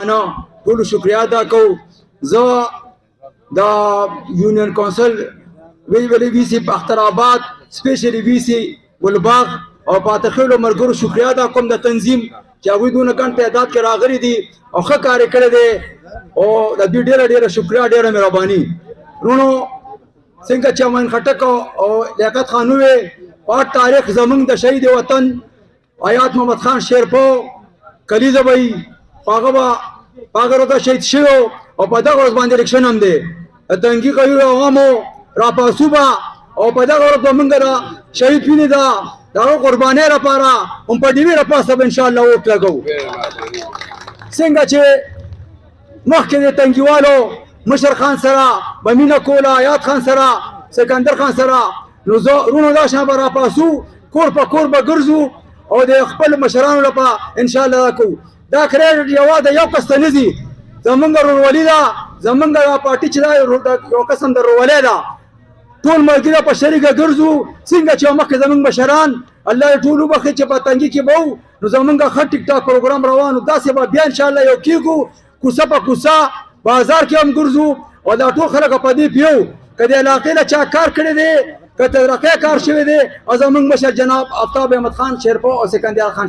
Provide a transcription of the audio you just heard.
انا ټول شکریا ادا کوم. زه د یونین کونسل ویلي وی سي اخترآباد سپیشلی وی سي ګلباغ او پاتخیلو مرګرو شکریا ادا کوم د تنظیم چې هغوی دونه ګڼ تعداد کې راغلي دي او ښه کار یې کړی دی او د دوی ډېره ډېره شکریا ډېره مهرباني. وروڼو څنګه چې امین خټک او لیاقت خان وویل پاک تاریخ زمونږ د شهید وطن آیات محمد خان شیرپو کلیزه به وي هغه به په هغه ورځ شهید شوی او په دغه ورځ باندې الیکشن هم دی د تنګي قوي عوامو راپاسو به او په دغه ورځ به موږ د شهید وینې ده د هغه قربانۍ لپاره هم په ډېرې راپاسه به انشاءالله ووټ لګوو. څنګه چې مخکې د تنګیوالو مشر خان سره به مینه کوله آیات خان سره سکندر خان سره نو زه وروڼو دا شان به راپاسو کور په کور به ګرځو او د خپل مشرانو لپاره انشاءالله دا کوو. دا کریډټ یوازې د یو کس ته نه ځي زمونږ ورورولي ده زمونږ دا پارټي چې دا یو قسم د ورورولۍ ده ټول ملګري په شریکه ګرځو. څنګه چې مخکې زمونږ مشران الله یې ټول وبخښي چې په تنګي کې به وو نو زمونږ ښه ټیک ټاک پروګرام روان و داسې به بیا انشاءالله یو کېږو کوڅه په کوڅه بازار کې هم ګرځو او دا ټول خلک په دې پیو که د علاقې نه چا کار کړی دی که ترقۍ کار شوی دی او زمونږ مشر جناب آفتاب احمد خان شیرپو او سکندر خان